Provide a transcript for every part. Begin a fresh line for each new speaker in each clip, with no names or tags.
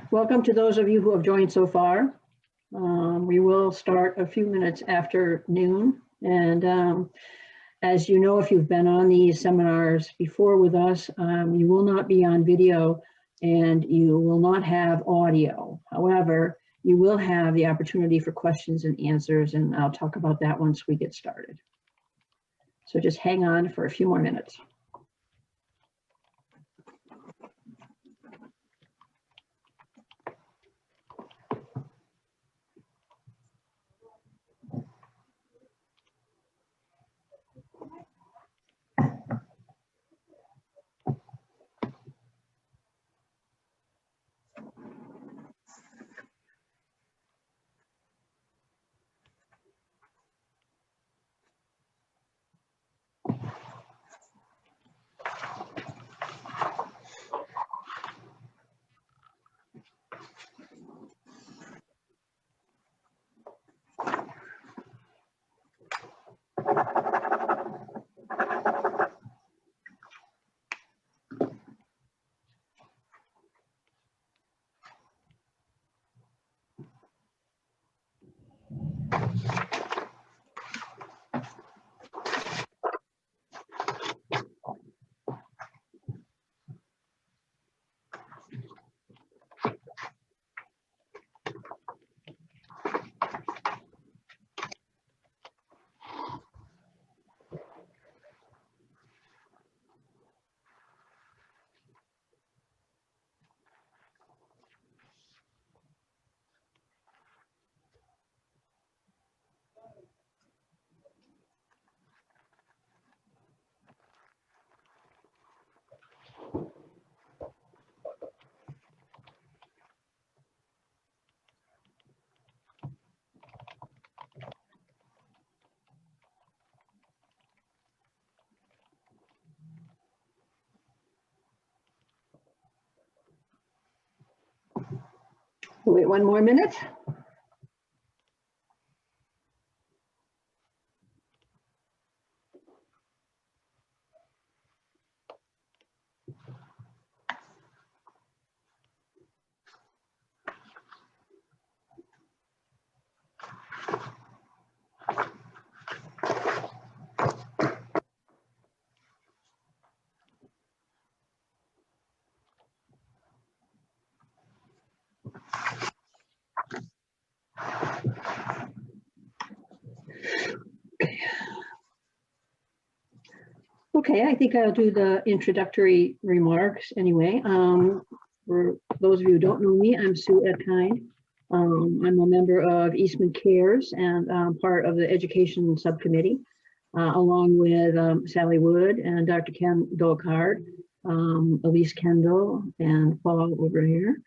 Welcome to those of you who have joined so far. We will start a few minutes after noon. And as you know, if you've been on these seminars before with us, you will not be on video and you will not have audio. However, you will have the opportunity for questions and answers, and I'll talk about that once we get started. So just hang on for a few more minutes. Wait one more minute. Okay, I think I'll do the introductory remarks anyway. For those of you who don't know me, I'm Sue Epidemiologist. I'm a member of Eastman Cares and part of the education subcommittee, along with Sally Wood and Dr. Ken Dolcard, Elise Kendall, and Paul over here.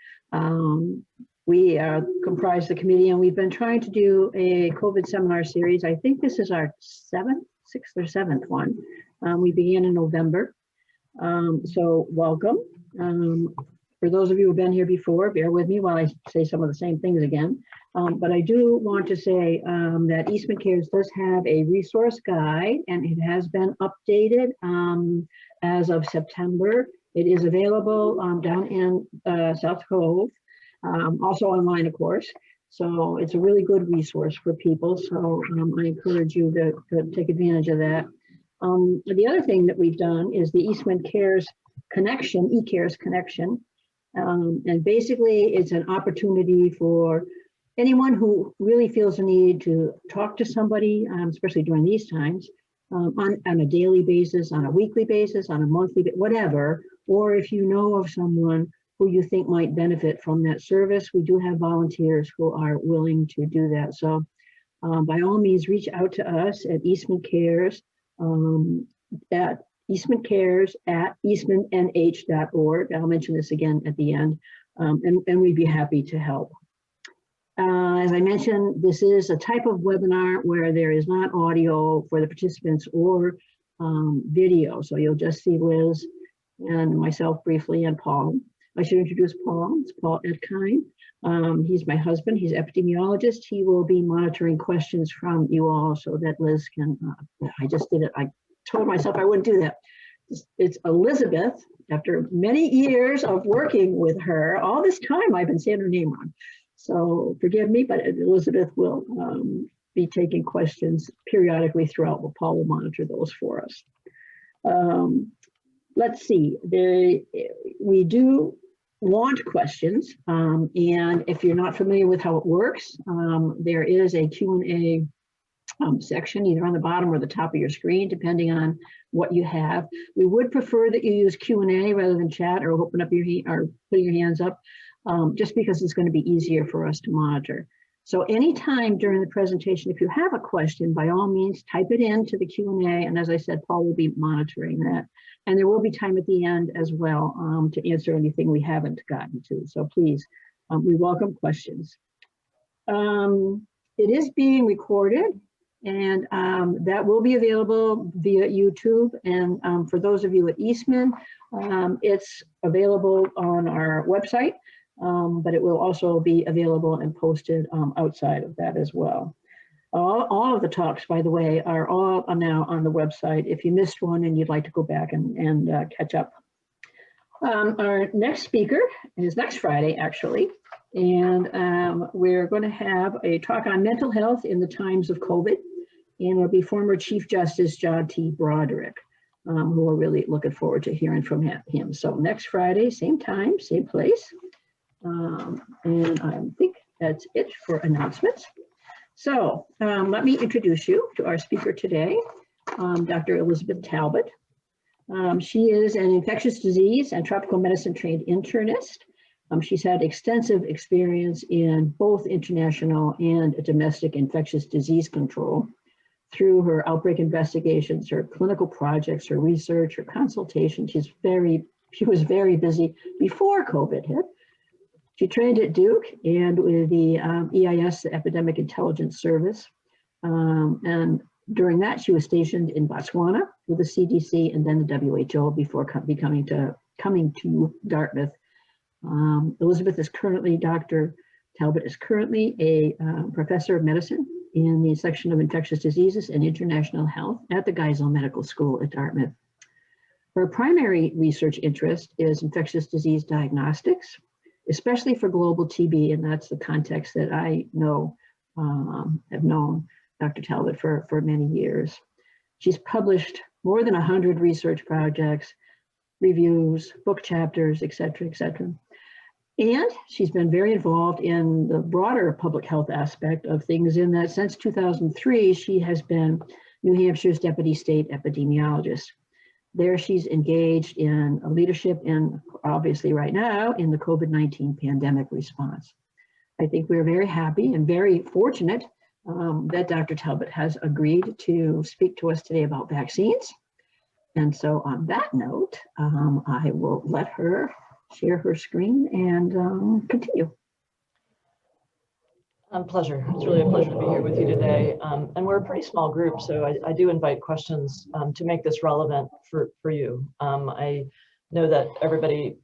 We comprise the committee, and we've been trying to do a COVID seminar series. I think this is our sixth or seventh one. We began in November, so welcome. For those of you who've been here before, bear with me while I say some of the same things again. But I do want to say that Eastman Cares does have a resource guide, and it has been updated as of September. It is available down in South Cove, also online, of course. So it's a really good resource for people. So I encourage you to take advantage of that. The other thing that we've done is the Eastman Cares Connection, eCares Connection. And basically it's an opportunity for anyone who really feels a need to talk to somebody, especially during these times, on a daily basis, on a weekly basis, on a monthly, whatever, or if you know of someone who you think might benefit from that service, we do have volunteers who are willing to do that. So by all means, reach out to us at Eastman Cares, at Eastman Cares at eastmannh.org. I'll mention this again at the end, and we'd be happy to help. As I mentioned, this is a type of webinar where there is not audio for the participants or video. So you'll just see Liz and myself briefly and Paul. I should introduce Paul. It's Paul Eddkine. He's my husband. He's an epidemiologist. He will be monitoring questions from you all so that Liz can, I just did it. I told myself I wouldn't do that. it's Elizabeth. After many years of working with her, all this time I've been saying her name wrong. So forgive me, but Elizabeth will be taking questions periodically throughout. Paul will monitor those for us. Let's see, we do want questions. And if you're not familiar with how it works, there is a Q&A section either on the bottom or the top of your screen, depending on what you have. We would prefer that you use Q&A rather than chat or open up your or putting your hands up, just because it's going to be easier for us to monitor. So anytime during the presentation, if you have a question, by all means, type it into the Q&A. And as I said, Paul will be monitoring that. And there will be time at the end as well to answer anything we haven't gotten to. So please, we welcome questions. It is being recorded, and that will be available via YouTube. And for those of you at Eastman, it's available on our website, but it will also be available and posted outside of that as well. All of the talks, by the way, are all now on the website if you missed one and you'd like to go back and catch up. Our next speaker is next Friday, actually, and we're going to have a talk on mental health in the times of COVID, and it'll be former Chief Justice John T. Broderick, who we're really looking forward to hearing from him. So next Friday, same time, same place, and I think that's it for announcements. So let me introduce you to our speaker today, Dr. Elizabeth Talbot. She is an infectious disease and tropical medicine trained internist. She's had extensive experience in both international and domestic infectious disease control through her outbreak investigations, her clinical projects, her research, her consultation. She was very busy before COVID hit. She trained at Duke and with the EIS, the Epidemic Intelligence Service. And during that, she was stationed in Botswana with the CDC and then the WHO before coming to Dartmouth. Elizabeth is currently, Dr. Talbot is currently a professor of medicine in the section of infectious diseases and international health at the Geisel Medical School at Dartmouth. Her primary research interest is infectious disease diagnostics, especially for global TB, and that's the context that I know, have known Dr. Talbot for many years. She's published more than 100 research projects, reviews, book chapters, et cetera, et cetera. And she's been very involved in the broader public health aspect of things in that since 2003, she has been New Hampshire's Deputy State Epidemiologist. There she's engaged in leadership in, obviously right now, in the COVID-19 pandemic response. I think we're very happy and very fortunate that Dr. Talbot has agreed to speak to us today about vaccines. And so on that note, I will let her share her screen and continue.
Pleasure. It's really a pleasure to be here with you today. And we're a pretty small group, so I do invite questions to make this relevant for you. I know that everybody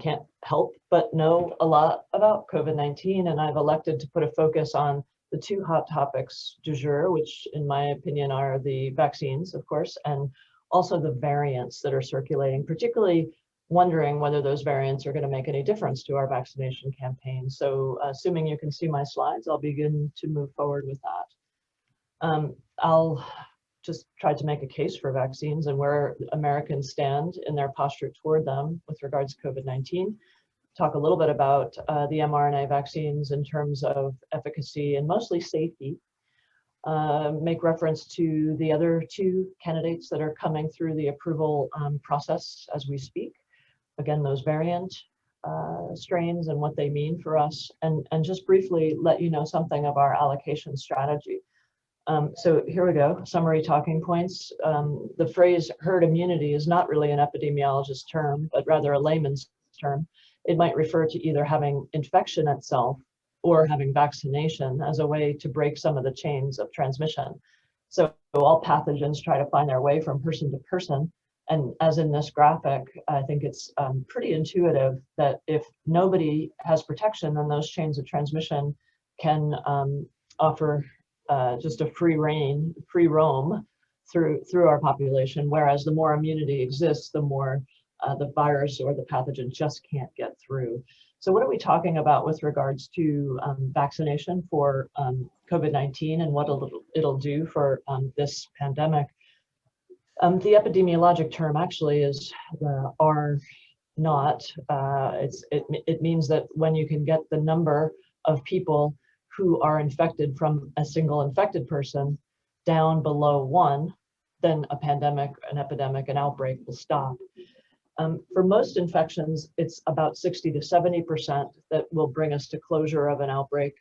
can't help but know a lot about COVID-19, and I've elected to put a focus on the two hot topics du jour, which in my opinion are the vaccines, of course, and also the variants that are circulating, particularly wondering whether those variants are going to make any difference to our vaccination campaign. So assuming you can see my slides, I'll begin to move forward with that. I'll just try to make a case for vaccines and where Americans stand in their posture toward them with regards to COVID-19. Talk a little bit about the mRNA vaccines in terms of efficacy and mostly safety. Make reference to the other two candidates that are coming through the approval process as we speak. Again, those variant strains and what they mean for us, and just briefly let you know something of our allocation strategy. So here we go, summary talking points. The phrase herd immunity is not really an epidemiologist term, but rather a layman's term. It might refer to either having infection itself or having vaccination as a way to break some of the chains of transmission. So all pathogens try to find their way from person to person. And as in this graphic, I think it's pretty intuitive that if nobody has protection, then those chains of transmission can offer just a free roam through our population, whereas the more immunity exists, the more the virus or the pathogen just can't get through. So what are we talking about with regards to vaccination for COVID-19 and what it'll do for this pandemic? The epidemiologic term actually is R naught. It means that when you can get the number of people who are infected from a single infected person down below 1, then a pandemic, an epidemic, an outbreak will stop. For most infections, it's about 60 to 70% that will bring us to closure of an outbreak.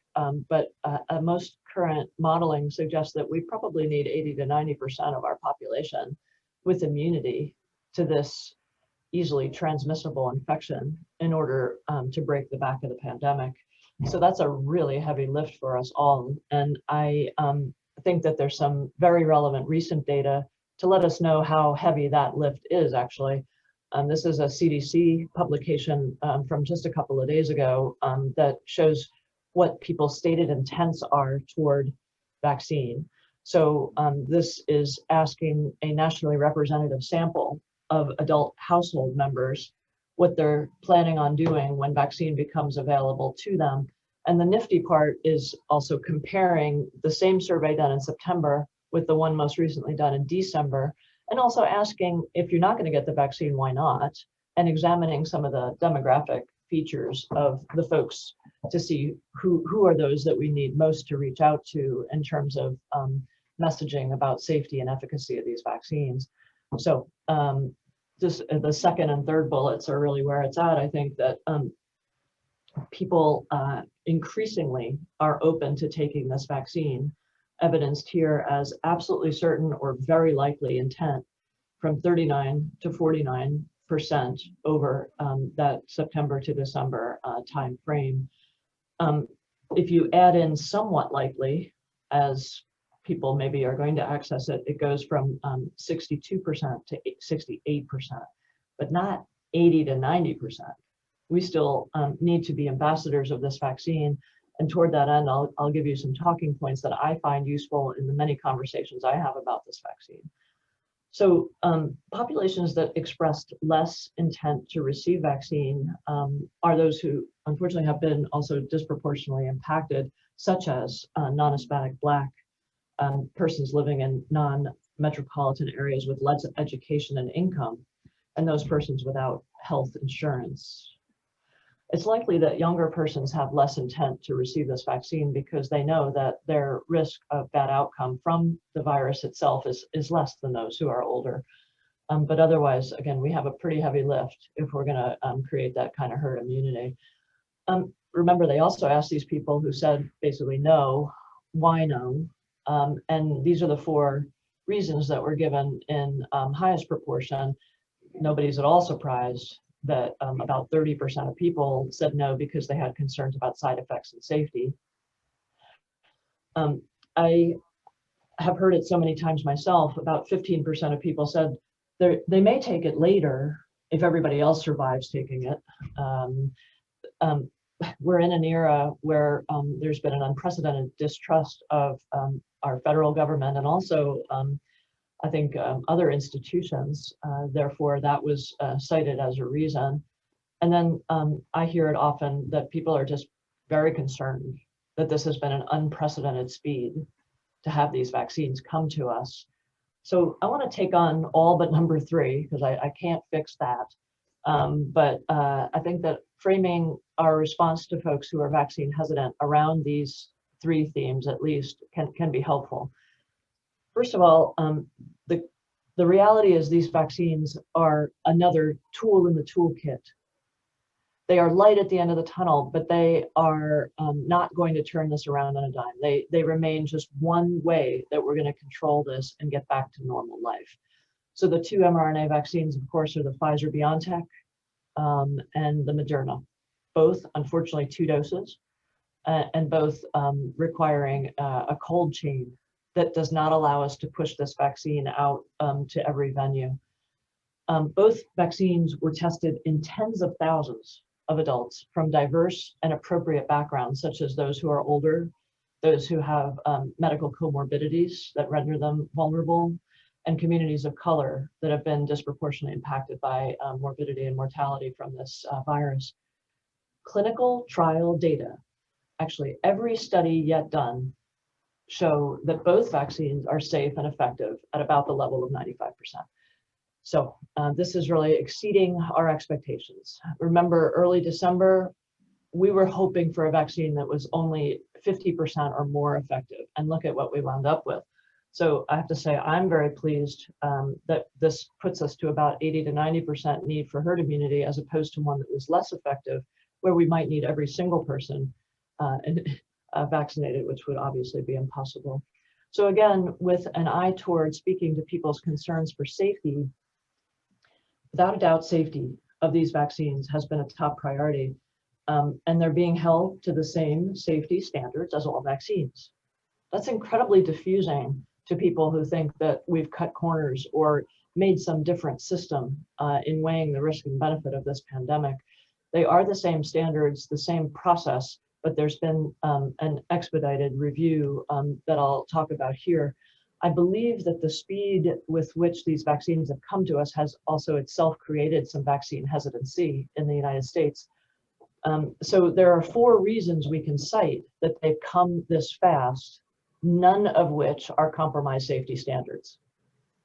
But most current modeling suggests that we probably need 80 to 90% of our population with immunity to this easily transmissible infection in order to break the back of the pandemic. So that's a really heavy lift for us all. And I think that there's some very relevant recent data to let us know how heavy that lift is actually. This is a CDC publication from just a couple of days ago that shows what people's stated intents are toward vaccine. So this is asking a nationally representative sample of adult household members what they're planning on doing when vaccine becomes available to them. And the nifty part is also comparing the same survey done in September with the one most recently done in December, and also asking if you're not going to get the vaccine, why not? And examining some of the demographic features of the folks to see who are those that we need most to reach out to in terms of messaging about safety and efficacy of these vaccines. So just the second and third bullets are really where it's at. I think that people increasingly are open to taking this vaccine, evidenced here as absolutely certain or very likely intent from 39 to 49% over that September to December time frame. If you add in somewhat likely, as people maybe are going to access it, it goes from 62% to 68%, but not 80 to 90%. We still need to be ambassadors of this vaccine. And toward that end, I'll give you some talking points that I find useful in the many conversations I have about this vaccine. So populations that expressed less intent to receive vaccine are those who unfortunately have been also disproportionately impacted, such as non-Hispanic Black persons living in non-metropolitan areas with less education and income, and those persons without health insurance. It's likely that younger persons have less intent to receive this vaccine because they know that their risk of bad outcome from the virus itself is less than those who are older. But otherwise, again, we have a pretty heavy lift if we're going to create that kind of herd immunity. Remember, they also asked these people who said basically no, why no? And these are the 4 reasons that were given in highest proportion. Nobody's at all surprised that about 30% of people said no because they had concerns about side effects and safety. I have heard it so many times myself. About 15% of people said they may take it later if everybody else survives taking it. We're in an era where there's been an unprecedented distrust of our federal government and also I think other institutions, therefore that was cited as a reason. And then I hear it often that people are just very concerned that this has been an unprecedented speed to have these vaccines come to us. So I want to take on all but number 3 because I can't fix that. But I think that framing our response to folks who are vaccine hesitant around these 3 themes at least can be helpful. First of all, the reality is these vaccines are another tool in the toolkit. They are light at the end of the tunnel, but they are not going to turn this around on a dime. They remain just one way that we're going to control this and get back to normal life. So the 2 mRNA vaccines, of course, are the Pfizer-BioNTech and the Moderna, both unfortunately 2 doses and both requiring a cold chain that does not allow us to push this vaccine out to every venue. Both vaccines were tested in tens of thousands of adults from diverse and appropriate backgrounds, such as those who are older, those who have medical comorbidities that render them vulnerable, and communities of color that have been disproportionately impacted by morbidity and mortality from this virus. Clinical trial data, actually every study yet done, show that both vaccines are safe and effective at about the level of 95%. So this is really exceeding our expectations. Remember, early December, we were hoping for a vaccine that was only 50% or more effective, and look at what we wound up with. So I have to say, I'm very pleased that this puts us to about 80 to 90% need for herd immunity, as opposed to one that was less effective, where we might need every single person vaccinated, which would obviously be impossible. So again, with an eye toward speaking to people's concerns for safety, without a doubt, safety of these vaccines has been a top priority, and they're being held to the same safety standards as all vaccines. That's incredibly diffusing to people who think that we've cut corners or made some different system in weighing the risk and benefit of this pandemic. They are the same standards, the same process, but there's been an expedited review that I'll talk about here. I believe that the speed with which these vaccines have come to us has also itself created some vaccine hesitancy in the United States. So there are 4 reasons we can cite that they've come this fast, none of which are compromised safety standards.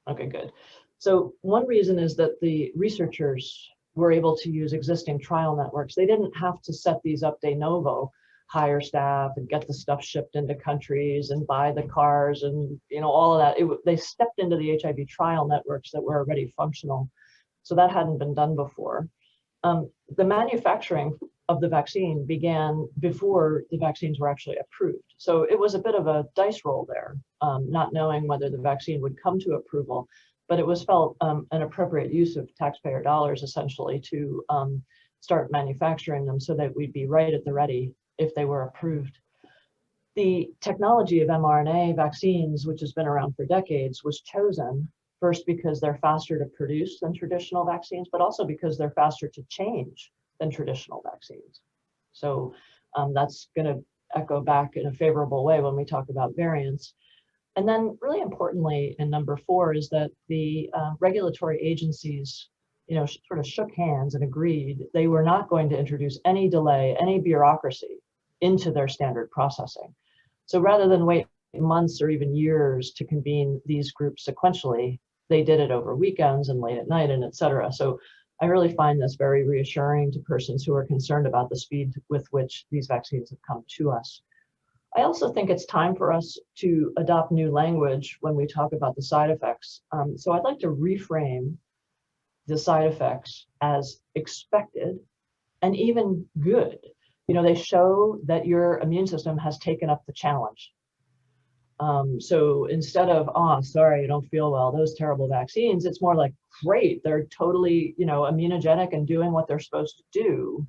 Okay, good. So one reason is that the researchers were able to use existing trial networks. They didn't have to set these up de novo, hire staff and get the stuff shipped into countries and buy the cars and all of that. They stepped into the HIV trial networks that were already functional. So that hadn't been done before. The manufacturing of the vaccine began before the vaccines were actually approved. So it was a bit of a dice roll there, not knowing whether the vaccine would come to approval, but it was felt an appropriate use of taxpayer dollars essentially to start manufacturing them so that we'd be right at the ready if they were approved. The technology of mRNA vaccines, which has been around for decades, was chosen first because they're faster to produce than traditional vaccines, but also because they're faster to change than traditional vaccines. So that's going to echo back in a favorable way when we talk about variants. And then really importantly, in number 4 is that the regulatory agencies, sort of shook hands and agreed they were not going to introduce any delay, any bureaucracy into their standard processing. So rather than wait months or even years to convene these groups sequentially, they did it over weekends and late at night and et cetera. So I really find this very reassuring to persons who are concerned about the speed with which these vaccines have come to us. I also think it's time for us to adopt new language when we talk about the side effects. So I'd like to reframe the side effects as expected and even good. They show that your immune system has taken up the challenge. So instead of, oh, sorry, you don't feel well, those terrible vaccines, it's more like, great, they're totally, immunogenic and doing what they're supposed to do.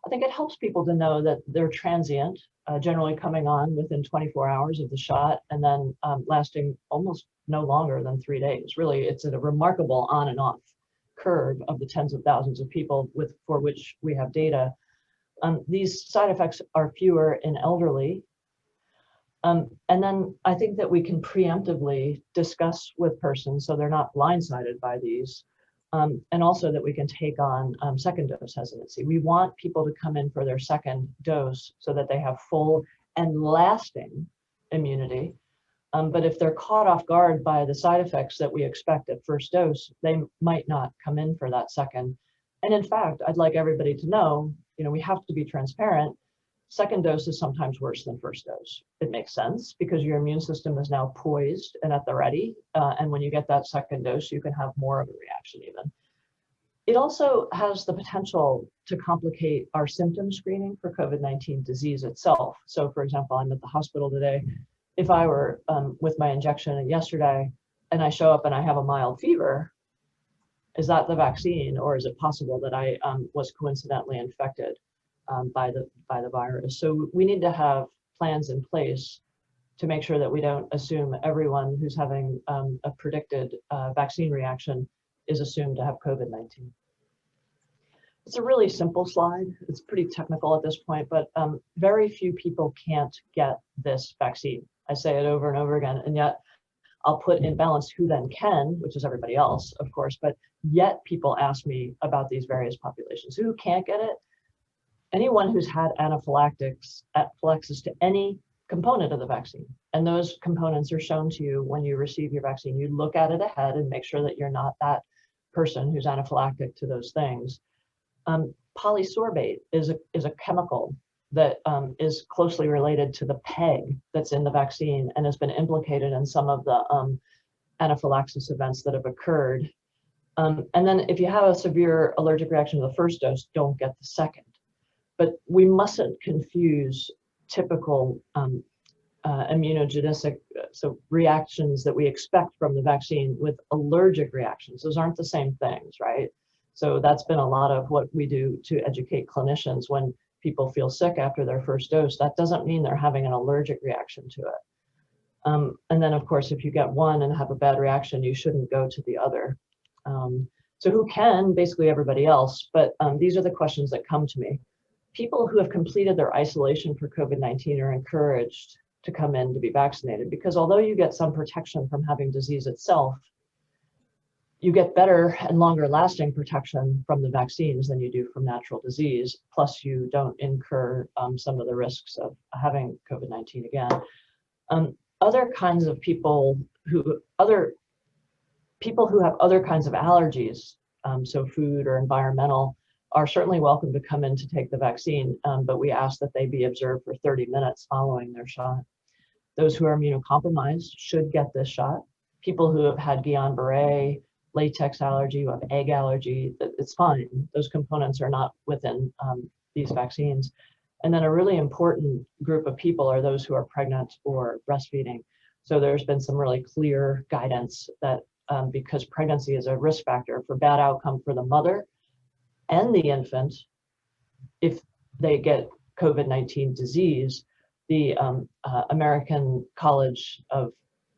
I think it helps people to know that they're transient, generally coming on within 24 hours of the shot and then lasting almost no longer than 3 days. Really, it's a remarkable on and off curve of the tens of thousands of people for which we have data. These side effects are fewer in elderly. And then I think that we can preemptively discuss with persons so they're not blindsided by these, and also that we can take on second dose hesitancy. We want people to come in for their second dose so that they have full and lasting immunity. But if they're caught off guard by the side effects that we expect at first dose, they might not come in for that second. And in fact, I'd like everybody to know, we have to be transparent. Second dose is sometimes worse than first dose. It makes sense because your immune system is now poised and at the ready. And when you get that second dose, you can have more of a reaction even. It also has the potential to complicate our symptom screening for COVID-19 disease itself. So for example, I'm at the hospital today. If I were with my injection yesterday and I show up and I have a mild fever, is that the vaccine, or is it possible that I was coincidentally infected by the virus? So we need to have plans in place to make sure that we don't assume everyone who's having a predicted vaccine reaction is assumed to have COVID-19. It's a really simple slide. It's pretty technical at this point, but very few people can't get this vaccine. I say it over and over again, and yet I'll put in balance who then can, which is everybody else, of course, but yet people ask me about these various populations. Who can't get it? Anyone who's had anaphylaxis to any component of the vaccine. And those components are shown to you when you receive your vaccine. You look at it ahead and make sure that you're not that person who's anaphylactic to those things. Polysorbate is a chemical that is closely related to the PEG that's in the vaccine and has been implicated in some of the anaphylaxis events that have occurred. And then if you have a severe allergic reaction to the first dose, don't get the second. But we mustn't confuse typical immunogenicity, so reactions that we expect from the vaccine, with allergic reactions. Those aren't the same things, right? So that's been a lot of what we do to educate clinicians. When people feel sick after their first dose, that doesn't mean they're having an allergic reaction to it. And then, of course, if you get one and have a bad reaction, you shouldn't go to the other. So who can? Basically everybody else. But these are the questions that come to me. People who have completed their isolation for COVID-19 are encouraged to come in to be vaccinated, because although you get some protection from having disease itself, you get better and longer lasting protection from the vaccines than you do from natural disease. Plus you don't incur some of the risks of having COVID-19 again. Other kinds of people who have other kinds of allergies, so food or environmental, are certainly welcome to come in to take the vaccine, but we ask that they be observed for 30 minutes following their shot. Those who are immunocompromised should get this shot. People who have had Guillain-Barré, latex allergy, who have egg allergy, it's fine. Those components are not within these vaccines. And then a really important group of people are those who are pregnant or breastfeeding. So there's been some really clear guidance that because pregnancy is a risk factor for bad outcome for the mother and the infant, if they get COVID-19 disease, the American College of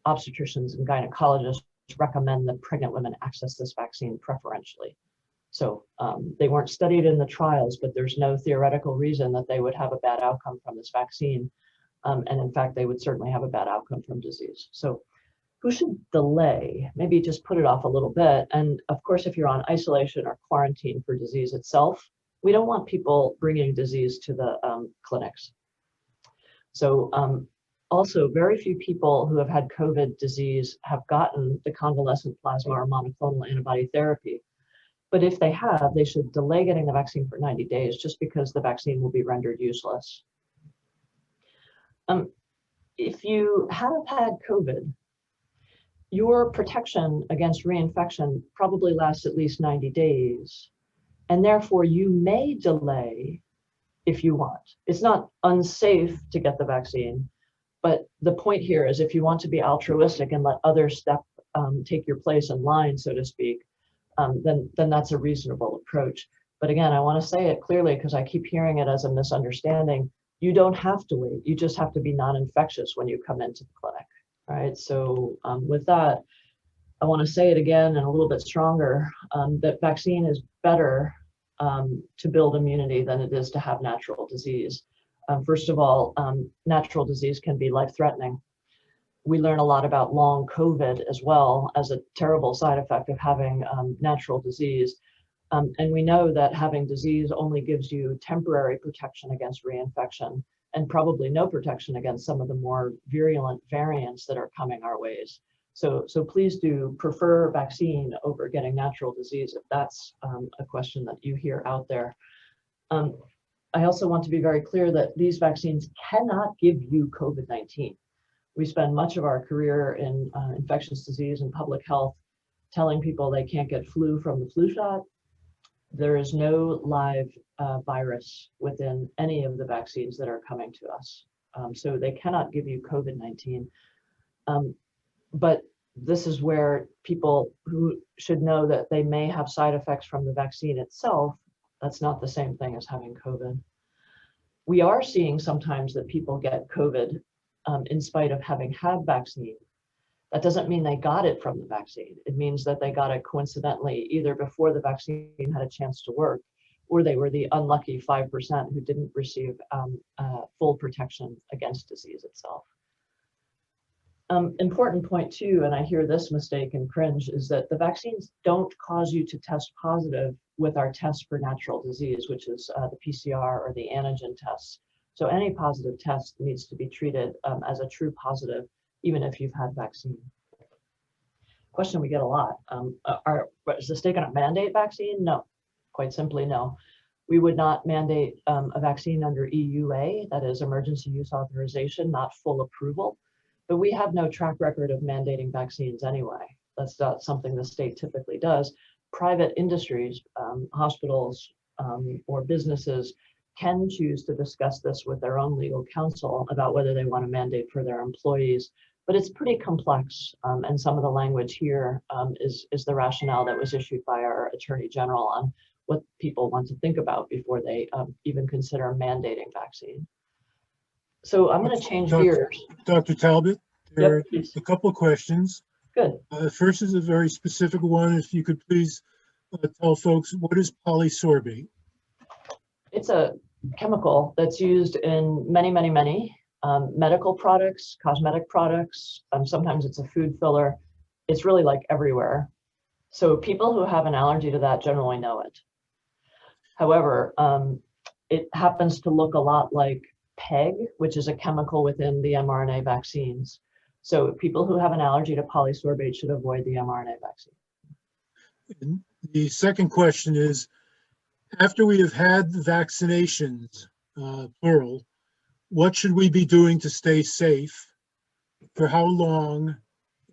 Obstetricians and Gynecologists recommend that pregnant women access this vaccine preferentially. So they weren't studied in the trials, but there's no theoretical reason that they would have a bad outcome from this vaccine. And in fact, they would certainly have a bad outcome from disease. So who should delay? Maybe just put it off a little bit. And of course, if you're on isolation or quarantine for disease itself, we don't want people bringing disease to the clinics. So also, very few people who have had COVID disease have gotten the convalescent plasma or monoclonal antibody therapy. But if they have, they should delay getting the vaccine for 90 days, just because the vaccine will be rendered useless. If you have had COVID, your protection against reinfection probably lasts at least 90 days. And therefore, you may delay if you want. It's not unsafe to get the vaccine, but the point here is if you want to be altruistic and let others take your place in line, so to speak, then that's a reasonable approach. But again, I want to say it clearly because I keep hearing it as a misunderstanding. You don't have to wait. You just have to be non-infectious when you come into the clinic, right? So with that, I want to say it again and a little bit stronger, that vaccine is better to build immunity than it is to have natural disease. First of all, natural disease can be life-threatening. We learn a lot about long COVID as well as a terrible side effect of having natural disease. And we know that having disease only gives you temporary protection against reinfection and probably no protection against some of the more virulent variants that are coming our ways. So please do prefer vaccine over getting natural disease if that's a question that you hear out there. I also want to be very clear that these vaccines cannot give you COVID-19. We spend much of our career in infectious disease and public health telling people they can't get flu from the flu shot. There is no live virus within any of the vaccines that are coming to us. So they cannot give you COVID-19. But this is where people who should know that they may have side effects from the vaccine itself. That's not the same thing as having COVID. We are seeing sometimes that people get COVID in spite of having had vaccine. That doesn't mean they got it from the vaccine. It means that they got it coincidentally, either before the vaccine had a chance to work, or they were the unlucky 5% who didn't receive full protection against disease itself. Important point too, and I hear this mistake and cringe, is that the vaccines don't cause you to test positive with our test for natural disease, which is the PCR or the antigen tests. So any positive test needs to be treated as a true positive, even if you've had vaccine. Question we get a lot, is the state going to mandate vaccine? No, quite simply no. We would not mandate a vaccine under EUA, that is emergency use authorization, not full approval. But we have no track record of mandating vaccines anyway. That's not something the state typically does. Private industries, hospitals, or businesses can choose to discuss this with their own legal counsel about whether they want to mandate for their employees. But it's pretty complex, and some of the language here is the rationale that was issued by our Attorney General on what people want to think about before they even consider mandating vaccine. So I'm going to change gears.
Dr. Talbot, there
Yep,
are a couple of questions.
Good.
First is a very specific one. If you could please tell folks, what is Polysorby?
It's a chemical that's used in many medical products, cosmetic products. Sometimes it's a food filler. It's really like everywhere. So people who have an allergy to that generally know it. However, it happens to look a lot like PEG, which is a chemical within the mRNA vaccines. So people who have an allergy to polysorbate should avoid the mRNA vaccine.
And the second question is, after we have had the vaccinations, plural, what should we be doing to stay safe? For how long?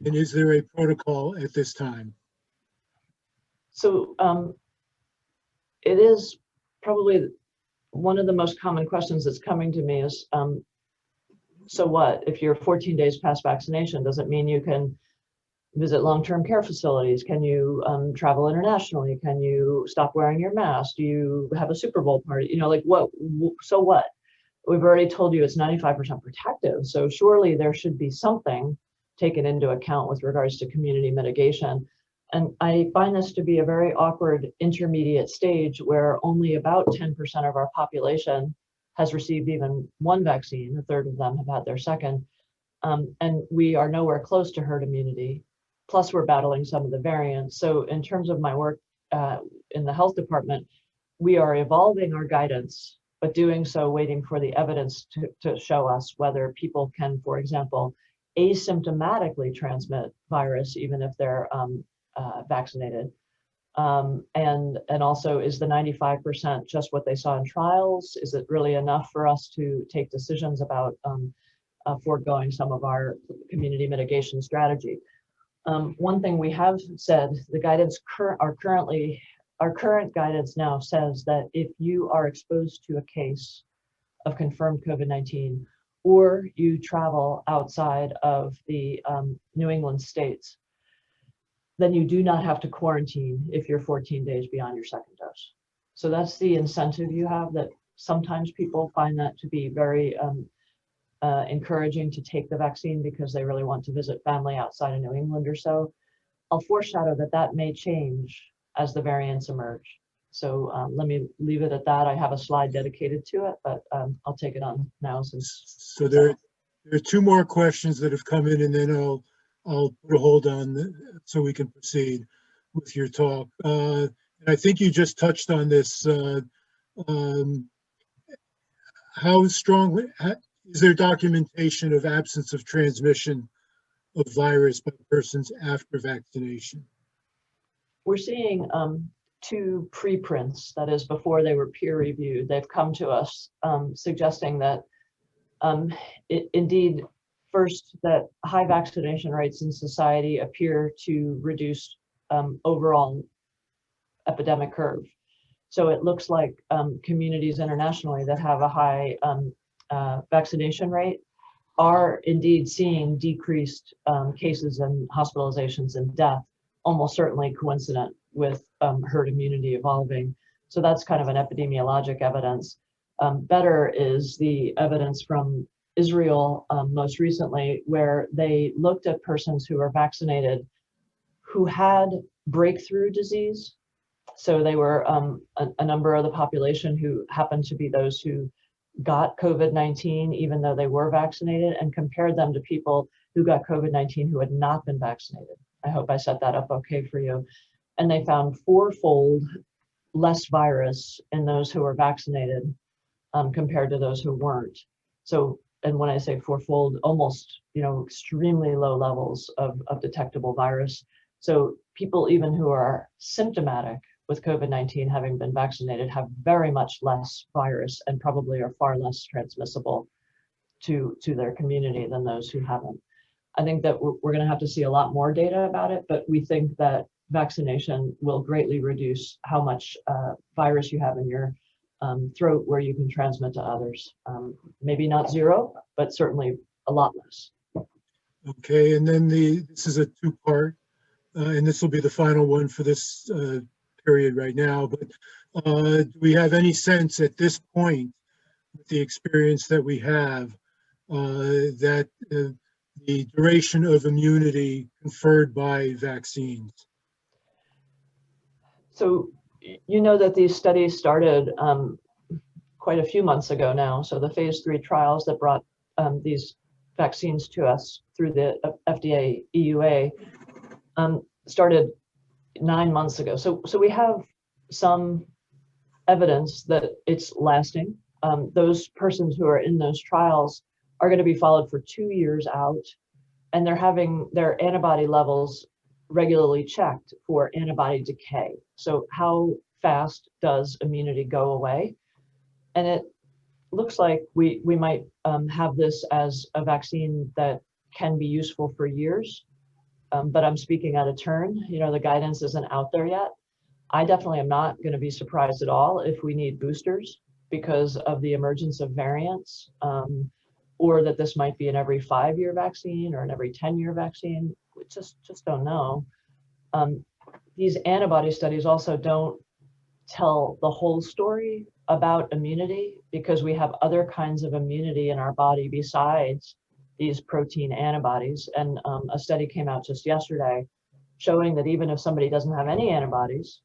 And is there a protocol at this time?
So it is probably one of the most common questions that's coming to me is, so what? If you're 14 days past vaccination, does it mean you can visit long-term care facilities? Can you travel internationally? Can you stop wearing your mask? Do you have a Super Bowl party? You know, like what? So what? We've already told you it's 95% protective. So surely there should be something taken into account with regards to community mitigation. And I find this to be a very awkward intermediate stage where only about 10% of our population has received even one vaccine. A third of them have had their second. And we are nowhere close to herd immunity. Plus we're battling some of the variants. So in terms of my work in the health department, we are evolving our guidance, but doing so waiting for the evidence to show us whether people can, for example, asymptomatically transmit virus even if they're vaccinated. And also, is the 95% just what they saw in trials? Is it really enough for us to take decisions about foregoing some of our community mitigation strategy? One thing we have said, the guidance our current guidance now says that if you are exposed to a case of confirmed COVID-19 or you travel outside of the New England states, then you do not have to quarantine if you're 14 days beyond your second dose. So that's the incentive you have, that sometimes people find that to be very encouraging to take the vaccine because they really want to visit family outside of New England or so. I'll foreshadow that that may change as the variants emerge. So let me leave it at that. I have a slide dedicated to it, but I'll take it on now.
So there are two more questions that have come in, and then I'll put a hold on so we can proceed with your talk. And I think you just touched on this. How strongly is there documentation of absence of transmission of virus by persons after vaccination?
We're seeing two preprints, that is before they were peer reviewed. They've come to us suggesting that indeed, first, that high vaccination rates in society appear to reduce overall epidemic curve. So it looks like communities internationally that have a high vaccination rate are indeed seeing decreased cases and hospitalizations and death, almost certainly coincident with herd immunity evolving. So that's kind of an epidemiologic evidence. Better is the evidence from Israel most recently, where they looked at persons who were vaccinated who had breakthrough disease. So they were a number of the population who happened to be those who got COVID-19 even though they were vaccinated, and compared them to people who got COVID-19 who had not been vaccinated. I hope I set that up okay for you. And they found 4-fold less virus in those who were vaccinated compared to those who weren't. So, and when I say 4-fold, almost, extremely low levels of detectable virus. So people even who are symptomatic with COVID-19 having been vaccinated have very much less virus and probably are far less transmissible to their community than those who haven't. I think that we're going to have to see a lot more data about it, but we think that vaccination will greatly reduce how much virus you have in your throat where you can transmit to others. Maybe not zero, but certainly a lot less.
Okay, and then this is a two-part, and this will be the final one for this period right now, but do we have any sense at this point, with the experience that we have, that the duration of immunity conferred by vaccines?
So you know that these studies started quite a few months ago now. So the phase 3 trials that brought these vaccines to us through the FDA EUA started 9 months ago. So we have some evidence that it's lasting. Those persons who are in those trials are going to be followed for 2 years out, and they're having their antibody levels regularly checked for antibody decay. So how fast does immunity go away? And it looks like we might have this as a vaccine that can be useful for years, but I'm speaking out of turn. The guidance isn't out there yet. I definitely am not going to be surprised at all if we need boosters because of the emergence of variants, or that this might be an every 5-year vaccine or an every 10-year vaccine. We just don't know. These antibody studies also don't tell the whole story about immunity because we have other kinds of immunity in our body besides these protein antibodies. And a study came out just yesterday showing that even if somebody doesn't have any antibodies,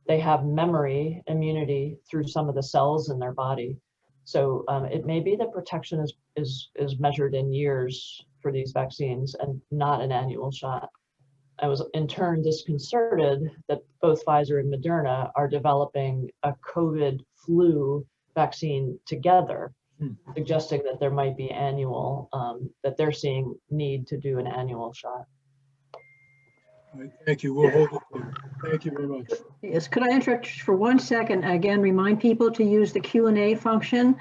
they have memory immunity through some of the cells in their body. So it may be that protection is measured in years for these vaccines and not an annual shot. I was in turn disconcerted that both Pfizer and Moderna are developing a COVID flu vaccine together, suggesting that there might be annual, that they're seeing need to do an annual shot.
All right, thank you. We'll hold it there. Thank you very much.
Yes, could I interrupt for 1 second? Again, remind people to use the Q&A function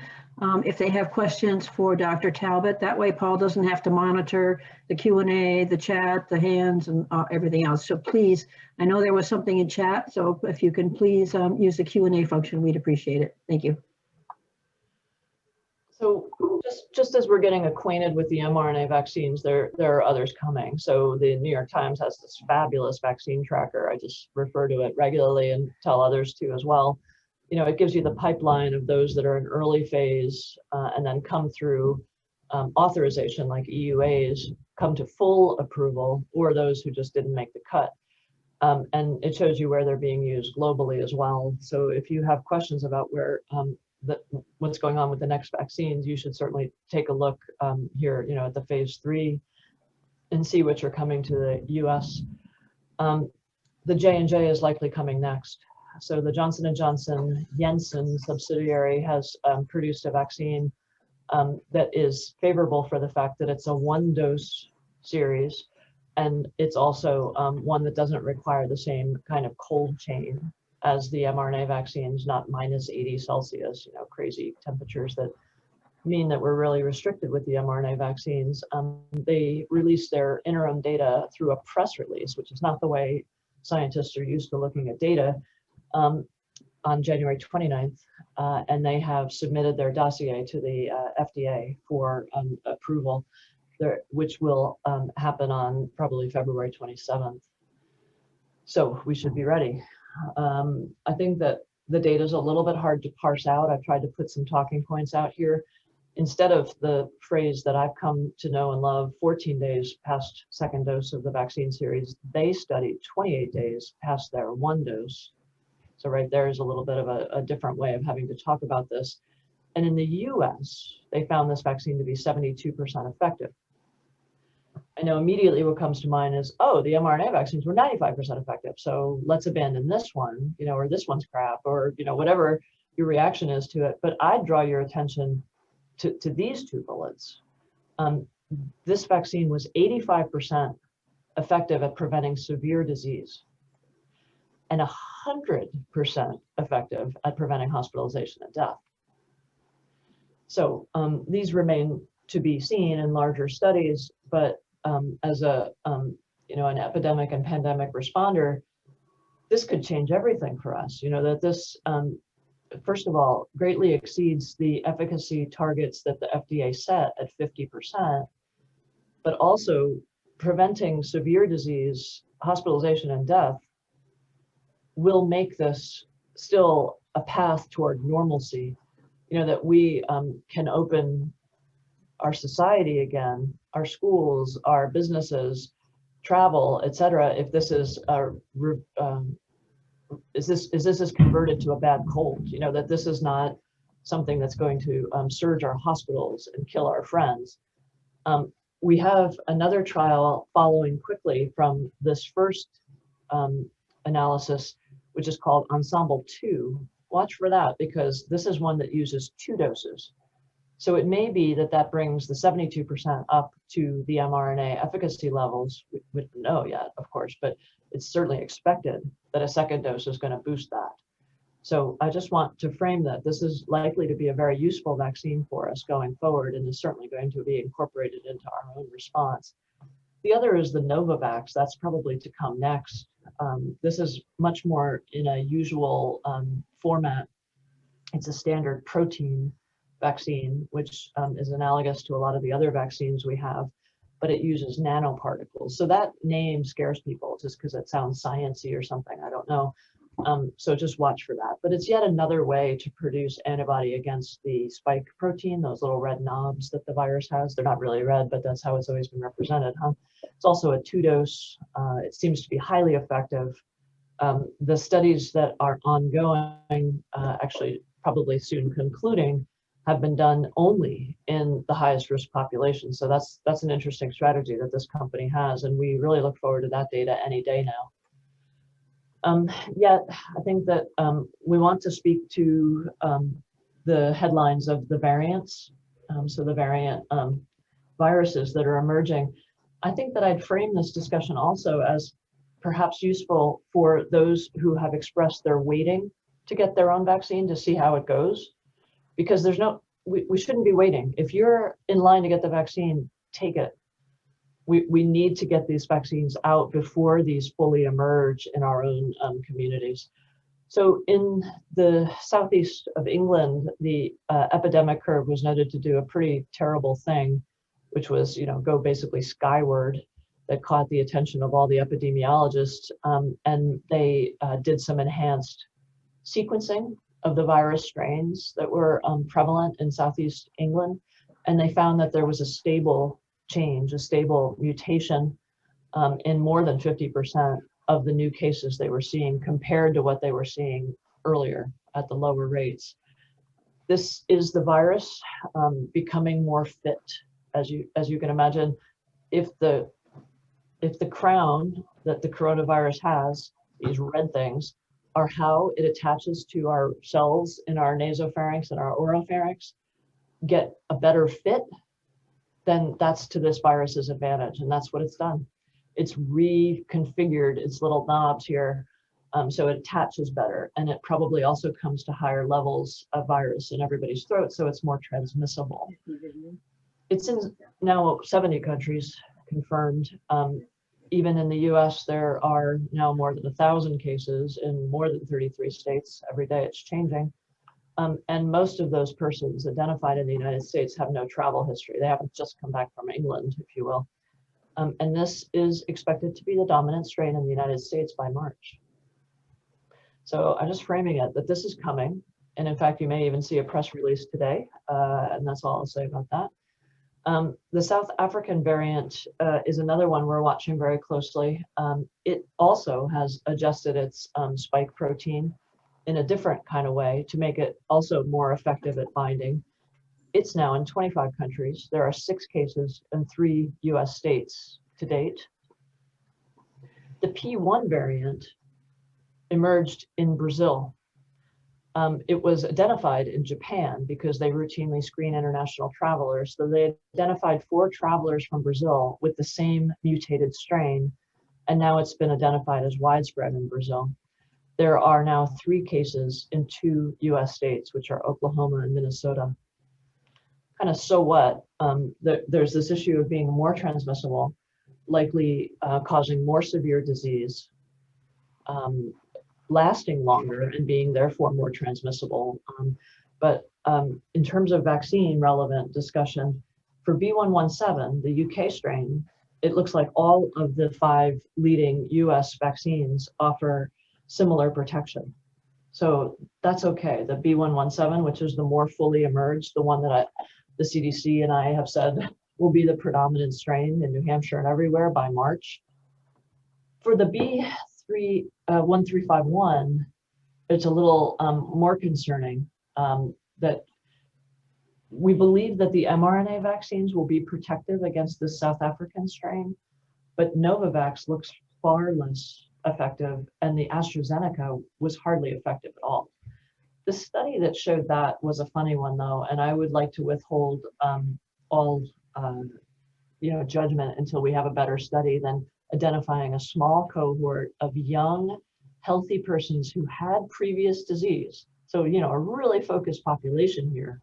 if they have questions for Dr. Talbot. That way Paul doesn't have to monitor the Q&A, the chat, the hands, and everything else. So please, I know there was something in chat, so if you can please use the Q&A function, we'd appreciate it. Thank you.
So just as we're getting acquainted with the mRNA vaccines, there are others coming. So the New York Times has this fabulous vaccine tracker. I just refer to it regularly and tell others to as well. It gives you the pipeline of those that are in early phase and then come through authorization like EUAs, come to full approval, or those who just didn't make the cut. And it shows you where they're being used globally as well. So if you have questions about what's going on with the next vaccines, you should certainly take a look here, at the phase 3 and see which are coming to the US. The J&J is likely coming next. So the Johnson & Johnson Janssen subsidiary has produced a vaccine that is favorable for the fact that it's a 1-dose series. And it's also one that doesn't require the same kind of cold chain as the mRNA vaccines, not minus 80 Celsius, crazy temperatures that mean that we're really restricted with the mRNA vaccines. They released their interim data through a press release, which is not the way scientists are used to looking at data, on January 29th, and they have submitted their dossier to the FDA for approval, which will happen on probably February 27th. So we should be ready. I think that the data is a little bit hard to parse out. I've tried to put some talking points out here. Instead of the phrase that I've come to know and love, 14 days past second dose of the vaccine series, they studied 28 days past their 1 dose. So right there is a little bit of a different way of having to talk about this. And in the US, they found this vaccine to be 72% effective. I know immediately what comes to mind is, oh, the mRNA vaccines were 95% effective, so let's abandon this one, or this one's crap, or whatever your reaction is to it. But I'd draw your attention to these two bullets. This vaccine was 85% effective at preventing severe disease and 100% effective at preventing hospitalization and death. So these remain to be seen in larger studies, but as an epidemic and pandemic responder, this could change everything for us. That this, first of all, greatly exceeds the efficacy targets that the FDA set at 50%, but also preventing severe disease, hospitalization, and death will make this still a path toward normalcy. That we can open our society again, our schools, our businesses, travel, etc. If this is is converted to a bad cold, that this is not something that's going to surge our hospitals and kill our friends. We have another trial following quickly from this first analysis, which is called Ensemble 2. Watch for that, because this is one that uses 2 doses. So it may be that brings the 72% up to the mRNA efficacy levels. We don't know yet, of course, but it's certainly expected that a second dose is going to boost that. So I just want to frame that this is likely to be a very useful vaccine for us going forward, and is certainly going to be incorporated into our own response. The other is the Novavax. That's probably to come next. This is much more in a usual format. It's a standard protein vaccine, which is analogous to a lot of the other vaccines we have, but it uses nanoparticles. So that name scares people just because it sounds sciencey or something. I don't know. So just watch for that. But it's yet another way to produce antibody against the spike protein, those little red knobs that the virus has. They're not really red, but that's how it's always been represented, huh? It's also a 2-dose. It seems to be highly effective. The studies that are ongoing, actually probably soon concluding, have been done only in the highest risk population. So that's an interesting strategy that this company has, and we really look forward to that data any day now. Yet, I think that we want to speak to the headlines of the variants, so the variant viruses that are emerging. I think that I'd frame this discussion also as perhaps useful for those who have expressed they're waiting to get their own vaccine to see how it goes, because we shouldn't be waiting. If you're in line to get the vaccine, take it. We need to get these vaccines out before these fully emerge in our own communities. So in the southeast of England, the epidemic curve was noted to do a pretty terrible thing, which was, go basically skyward. That caught the attention of all the epidemiologists, and they did some enhanced sequencing of the virus strains that were prevalent in southeast England, and they found that there was a stable change, a stable mutation in more than 50% of the new cases they were seeing compared to what they were seeing earlier at the lower rates. This is the virus becoming more fit, as you can imagine. If the crown that the coronavirus has, these red things, are how it attaches to our cells in our nasopharynx and our oropharynx, get a better fit, then that's to this virus's advantage, and that's what it's done. It's reconfigured its little knobs here, so it attaches better, and it probably also comes to higher levels of virus in everybody's throat, so it's more transmissible. It's in now 70 countries confirmed. Even in the US, there are now more than 1,000 cases in more than 33 states. Every day it's changing. And most of those persons identified in the United States have no travel history. They haven't just come back from England, if you will. And this is expected to be the dominant strain in the United States by March. So I'm just framing it that this is coming. And in fact, you may even see a press release today. And that's all I'll say about that. The South African variant is another one we're watching very closely. It also has adjusted its spike protein in a different kind of way to make it also more effective at binding. It's now in 25 countries. There are 6 cases in 3 US states to date. The P1 variant emerged in Brazil. It was identified in Japan because they routinely screen international travelers. So they identified 4 travelers from Brazil with the same mutated strain, and now it's been identified as widespread in Brazil. There are now 3 cases in 2 US states, which are Oklahoma and Minnesota. Kind of so what? There's this issue of being more transmissible, likely causing more severe disease, lasting longer and being therefore more transmissible. But in terms of vaccine relevant discussion, for B117, the UK strain, it looks like all of the 5 leading US vaccines offer similar protection. So that's okay. The B117, which is the more fully emerged, the one that the CDC and I have said will be the predominant strain in New Hampshire and everywhere by March. For the B1351, it's a little more concerning that we believe that the mRNA vaccines will be protective against the South African strain, but Novavax looks far less effective, and the AstraZeneca was hardly effective at all. The study that showed that was a funny one, though, and I would like to withhold all judgment until we have a better study than identifying a small cohort of young, healthy persons who had previous disease. So, a really focused population here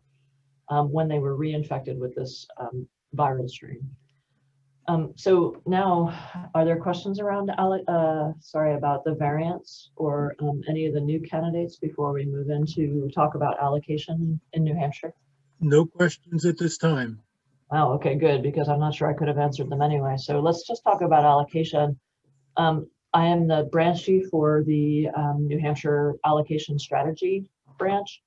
when they were reinfected with this viral strain. So now, are there questions around, about the variants or any of the new candidates before we move into talk about allocation in New Hampshire?
No questions at this time.
Wow, okay, good, because I'm not sure I could have answered them anyway. So let's just talk about allocation. I am the branch chief for the New Hampshire Allocation Strategy branch.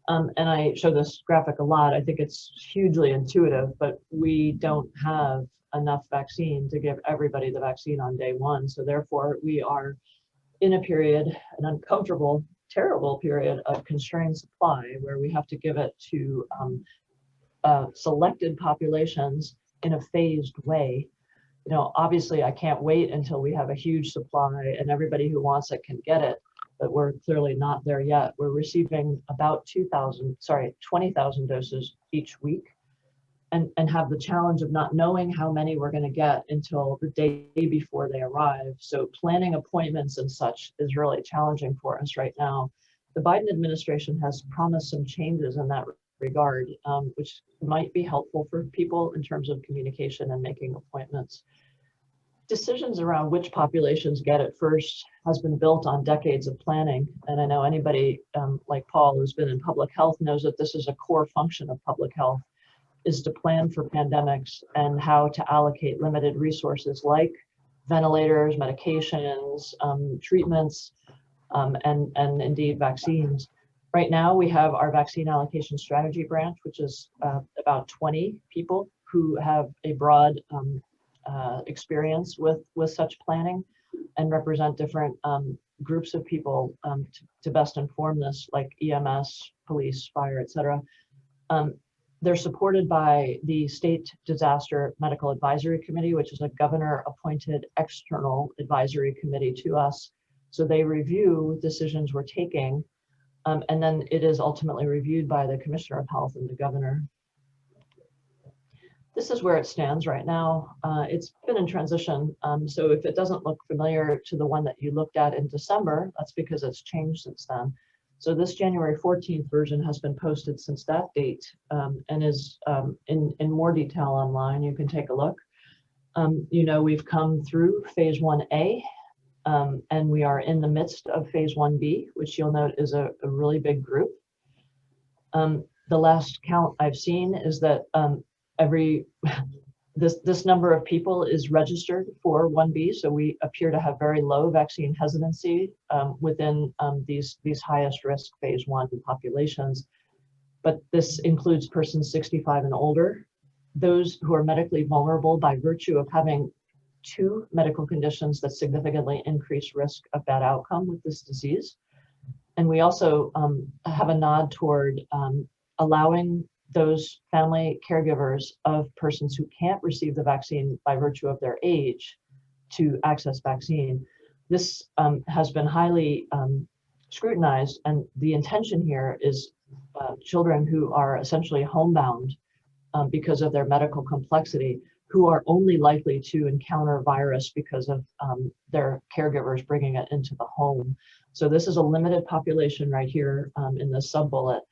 And I show this graphic a lot. I think it's hugely intuitive, but we don't have enough vaccine to give everybody the vaccine on day 1. So therefore, we are in a period, an uncomfortable, terrible period of constrained supply where we have to give it to selected populations in a phased way. Obviously, I can't wait until we have a huge supply and everybody who wants it can get it, but we're clearly not there yet. We're receiving about 20,000 doses each week, and have the challenge of not knowing how many we're going to get until the day before they arrive. So planning appointments and such is really challenging for us right now. The Biden administration has promised some changes in that regard, which might be helpful for people in terms of communication and making appointments. Decisions around which populations get it first has been built on decades of planning. And I know anybody like Paul who's been in public health knows that this is a core function of public health, is to plan for pandemics and how to allocate limited resources like ventilators, medications, treatments, and indeed vaccines. Right now, we have our vaccine allocation strategy branch, which is about 20 people who have a broad experience with such planning and represent different groups of people to best inform this, like EMS, police, fire, etc. They're supported by the State Disaster Medical Advisory Committee, which is a governor-appointed external advisory committee to us. So they review decisions we're taking, and then it is ultimately reviewed by the Commissioner of Health and the governor. This is where it stands right now. It's been in transition, so if it doesn't look familiar to the one that you looked at in December, that's because it's changed since then. So this January 14th version has been posted since that date and is in more detail online. You can take a look. We've come through phase 1A and we are in the midst of phase 1B, which you'll note is a really big group. The last count I've seen is that this number of people is registered for 1B, so we appear to have very low vaccine hesitancy within these highest risk phase 1 populations. But this includes persons 65 and older, those who are medically vulnerable by virtue of having 2 medical conditions that significantly increase risk of bad outcome with this disease. And we also have a nod toward allowing those family caregivers of persons who can't receive the vaccine by virtue of their age to access vaccine. This has been highly scrutinized, and the intention here is children who are essentially homebound because of their medical complexity, who are only likely to encounter virus because of their caregivers bringing it into the home. So this is a limited population right here in this sub-bullet.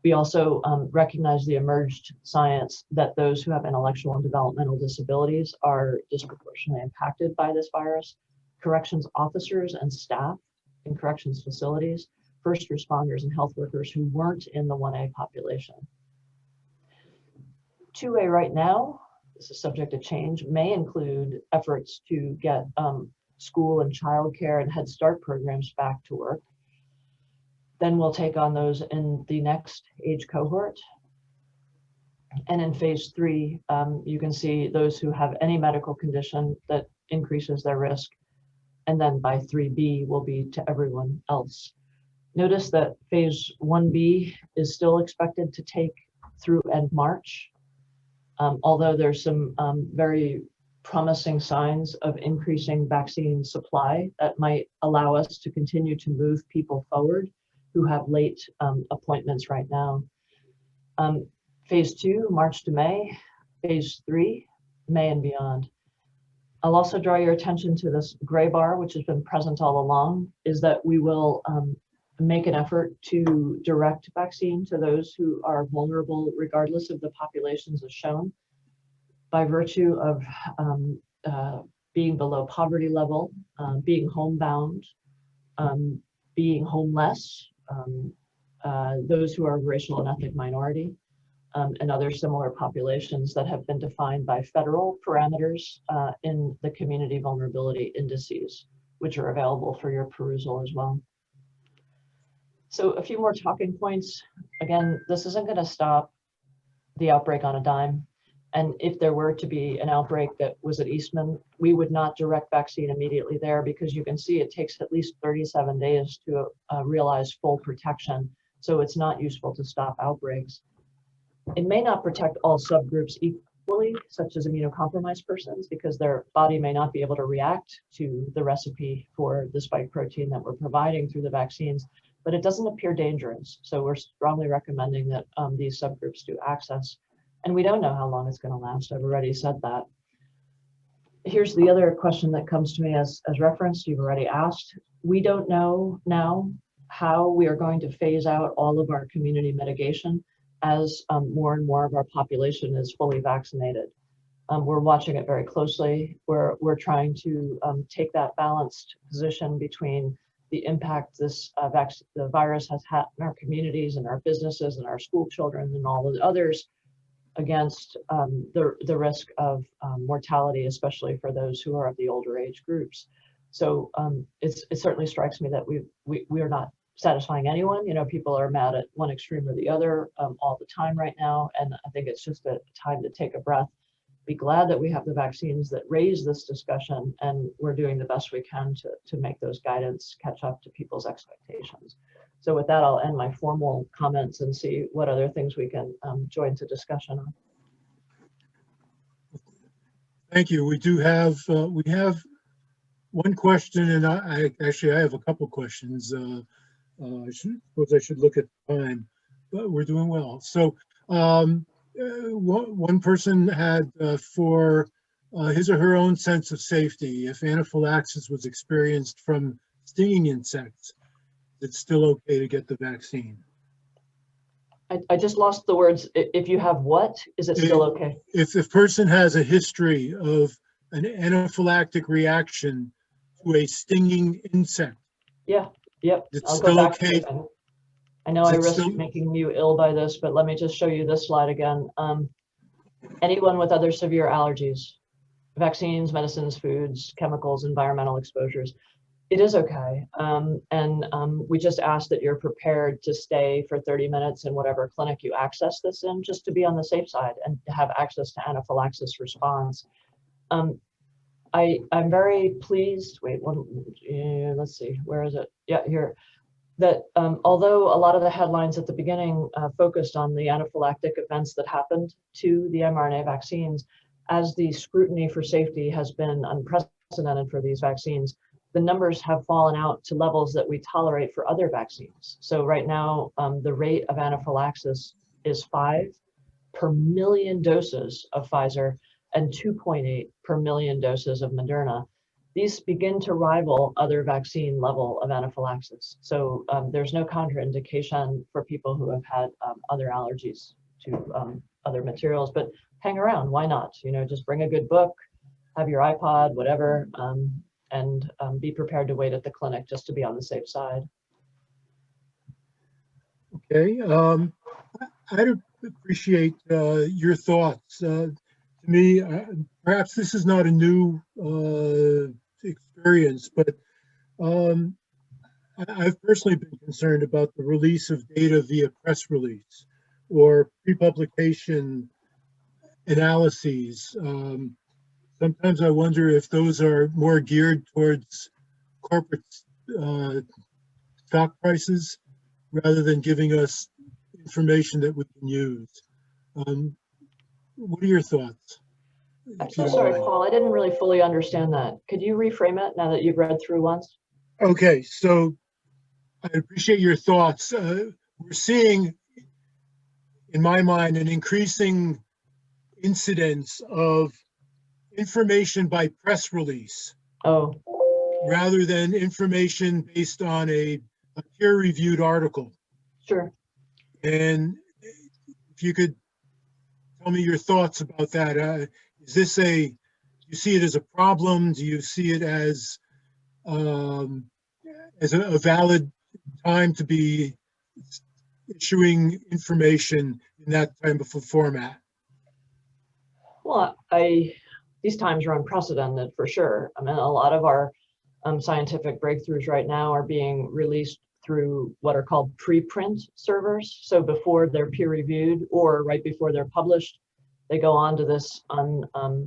We also recognize the emerged science that those who have intellectual and developmental disabilities are disproportionately impacted by this virus. Corrections officers and staff in corrections facilities, first responders and health workers who weren't in the 1A population. 2A right now, this is subject to change, may include efforts to get school and childcare and Head Start programs back to work. Then we'll take on those in the next age cohort. And in phase 3, you can see those who have any medical condition that increases their risk. And then by 3B will be to everyone else. Notice that phase 1B is still expected to take through end March. Although there's some very promising signs of increasing vaccine supply that might allow us to continue to move people forward who have late appointments right now. Phase 2, March to May. Phase 3, May and beyond. I'll also draw your attention to this gray bar, which has been present all along, is that we will make an effort to direct vaccine to those who are vulnerable regardless of the populations as shown by virtue of being below poverty level, being homebound, being homeless, those who are racial and ethnic minority, and other similar populations that have been defined by federal parameters in the community vulnerability indices, which are available for your perusal as well. So a few more talking points. Again, this isn't going to stop the outbreak on a dime. And if there were to be an outbreak that was at Eastman, we would not direct vaccine immediately there, because you can see it takes at least 37 days to realize full protection. So it's not useful to stop outbreaks. It may not protect all subgroups equally, such as immunocompromised persons, because their body may not be able to react to the recipe for the spike protein that we're providing through the vaccines, but it doesn't appear dangerous. So we're strongly recommending that these subgroups do access. And we don't know how long it's going to last. I've already said that. Here's the other question that comes to me as referenced. You've already asked. We don't know now how we are going to phase out all of our community mitigation as more and more of our population is fully vaccinated. We're watching it very closely. We're trying to take that balanced position between the impact the virus has had in our communities and our businesses and our school children and all of the others, against the risk of mortality, especially for those who are of the older age groups. So it certainly strikes me that we are not satisfying anyone. You know, people are mad at one extreme or the other all the time right now, and I think it's just a time to take a breath, be glad that we have the vaccines that raise this discussion, and we're doing the best we can to make those guidance catch up to people's expectations. So with that, I'll end my formal comments and see what other things we can join to discussion on.
Thank you. We have one question, and I have a couple questions. I suppose I should look at time, but we're doing well. So one person had for his or her own sense of safety, if anaphylaxis was experienced from stinging insects, it's still okay to get the vaccine.
I just lost the words. If you have what, is it still okay?
If the person has a history of an anaphylactic reaction to a stinging insect.
Yeah, yep.
It's still okay.
I know I risk making you ill by this, but let me just show you this slide again. Anyone with other severe allergies, vaccines, medicines, foods, chemicals, environmental exposures, it is okay. We just ask that you're prepared to stay for 30 minutes in whatever clinic you access this in, just to be on the safe side and to have access to anaphylaxis response. I'm very pleased. Wait, let's see, where is it? Yeah, here. that although a lot of the headlines at the beginning focused on the anaphylactic events that happened to the mRNA vaccines, as the scrutiny for safety has been unprecedented for these vaccines, the numbers have fallen out to levels that we tolerate for other vaccines. So right now, the rate of anaphylaxis is 5 per million doses of Pfizer and 2.8 per million doses of Moderna. These begin to rival other vaccine level of anaphylaxis. So there's no contraindication for people who have had other allergies to other materials, but hang around, why not? You know, just bring a good book, have your iPod, whatever, and be prepared to wait at the clinic just to be on the safe side.
Okay, I'd appreciate your thoughts. To me, perhaps this is not a new experience, but I've personally been concerned about the release of data via press release or pre-publication analyses. Sometimes I wonder if those are more geared towards corporate stock prices rather than giving us information that we can use. What are your thoughts?
I'm so sorry, Paul, I didn't really fully understand that. Could you reframe it now that you've read through once?
Okay, so I appreciate your thoughts. We're seeing, in my mind, an increasing incidence of information by press release rather than information based on a peer-reviewed article.
Sure.
And if you could tell me your thoughts about that. Is this do you see it as a problem? Do you see it as a valid time to be issuing information in that type of a format?
Well, these times are unprecedented for sure. I mean, a lot of our scientific breakthroughs right now are being released through what are called preprint servers. So before they're peer reviewed or right before they're published, they go on to this unmanaged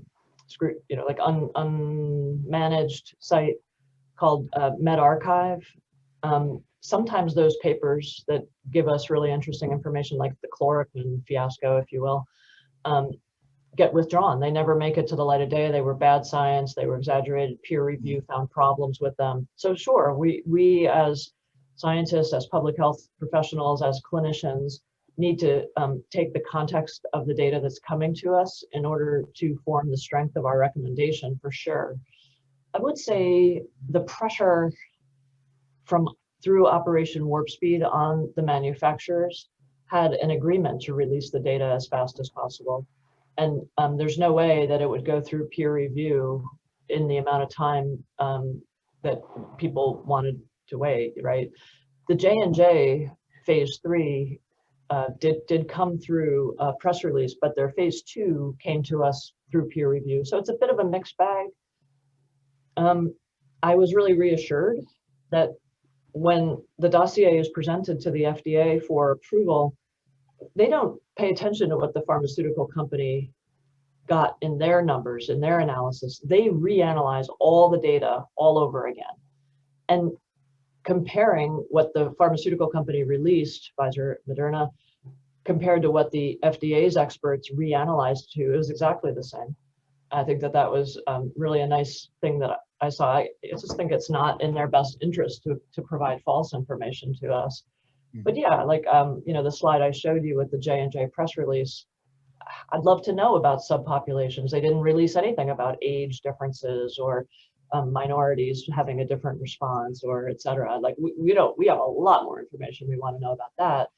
site called medRxiv. Sometimes those papers that give us really interesting information, like the chloroquine fiasco, if you will, get withdrawn. They never make it to the light of day. They were bad science. They were exaggerated. Peer review found problems with them. So sure, we as scientists, as public health professionals, as clinicians, need to take the context of the data that's coming to us in order to form the strength of our recommendation, for sure. I would say the pressure through Operation Warp Speed on the manufacturers had an agreement to release the data as fast as possible. And there's no way that it would go through peer review in the amount of time that people wanted to wait, right? The J&J phase 3 did come through a press release, but their phase 2 came to us through peer review. So it's a bit of a mixed bag. I was really reassured that when the dossier is presented to the FDA for approval, they don't pay attention to what the pharmaceutical company got in their numbers, in their analysis. They reanalyze all the data all over again. And comparing what the pharmaceutical company released, Pfizer, Moderna, compared to what the FDA's experts reanalyzed to, it was exactly the same. I think that was really a nice thing that I saw. I just think it's not in their best interest to provide false information to us. But yeah, like, the slide I showed you with the J&J press release, I'd love to know about subpopulations. They didn't release anything about age differences or minorities having a different response or et cetera. Like we have a lot more information we want to know about that.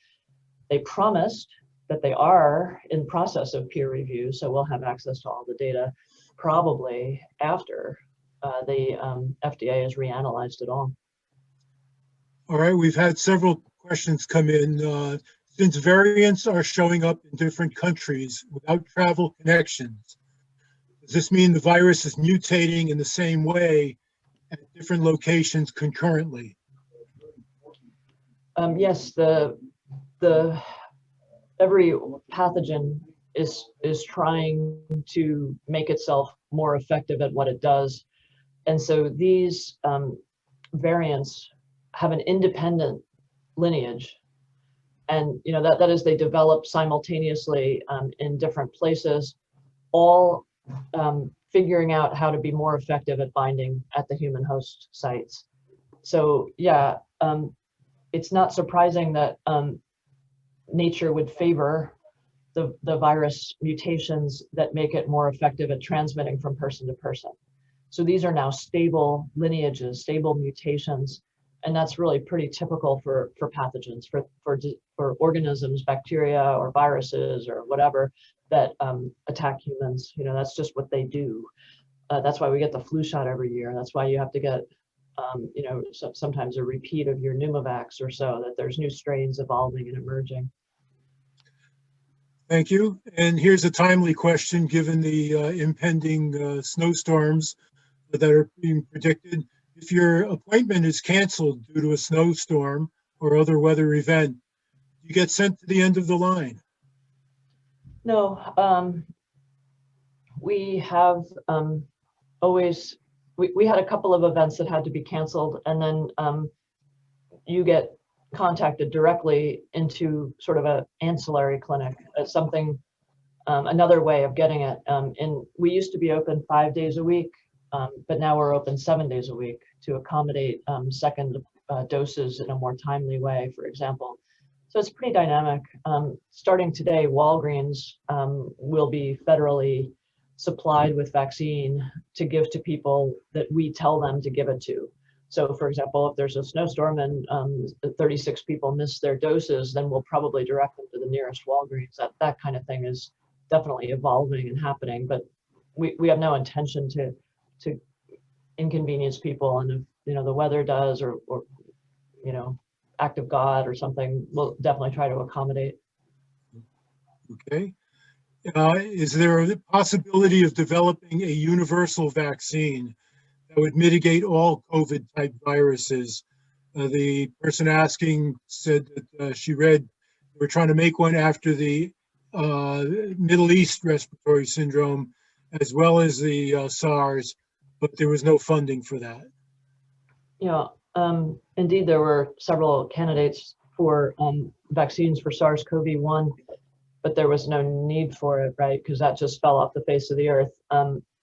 They promised that they are in process of peer review, so we'll have access to all the data probably after the FDA has reanalyzed it all.
All right, we've had several questions come in. Since variants are showing up in different countries without travel connections, does this mean the virus is mutating in the same way at different locations concurrently?
Yes, every pathogen is trying to make itself more effective at what it does. And so these variants have an independent lineage. And that is, they develop simultaneously in different places, all figuring out how to be more effective at binding at the human host sites. So yeah, it's not surprising that nature would favor the virus mutations that make it more effective at transmitting from person to person. So these are now stable lineages, stable mutations, and that's really pretty typical for pathogens, for organisms, bacteria or viruses or whatever that attack humans. That's just what they do. That's why we get the flu shot every year. That's why you have to get, sometimes a repeat of your pneumovax or so, that there's new strains evolving and emerging.
Thank you. And here's a timely question, given the impending snowstorms that are being predicted. If your appointment is canceled due to a snowstorm or other weather event, you get sent to the end of the line.
No, we have always, we had a couple of events that had to be canceled, and then you get contacted directly into sort of an ancillary clinic, something, another way of getting it. And we used to be open 5 days a week, but now we're open 7 days a week to accommodate second doses in a more timely way, for example. So it's pretty dynamic. Starting today, Walgreens will be federally supplied with vaccine to give to people that we tell them to give it to. So for example, if there's a snowstorm and 36 people miss their doses, then we'll probably direct them to the nearest Walgreens. That kind of thing is definitely evolving and happening, but we have no intention to inconvenience people. And if the weather does, or act of God or something, we'll definitely try to accommodate.
Okay. Is there a possibility of developing a universal vaccine that would mitigate all COVID type viruses? The person asking said that she read they were trying to make one after the Middle East respiratory syndrome, as well as the SARS, but there was no funding for that.
Indeed, there were several candidates for vaccines for SARS-CoV-1, but there was no need for it, right? Because that just fell off the face of the earth,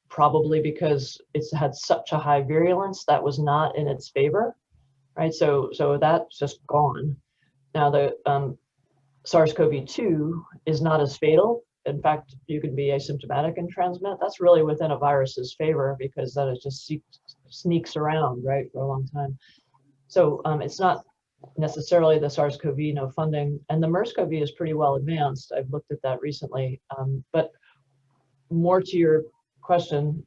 probably because it's had such a high virulence that was not in its favor, right? So that's just gone. Now the SARS-CoV-2 is not as fatal. In fact, you can be asymptomatic and transmit. That's really within a virus's favor, because then it just sneaks around, right, for a long time. So it's not necessarily the SARS-CoV, no funding, and the MERS-CoV is pretty well advanced. I've looked at that recently. But more to your question,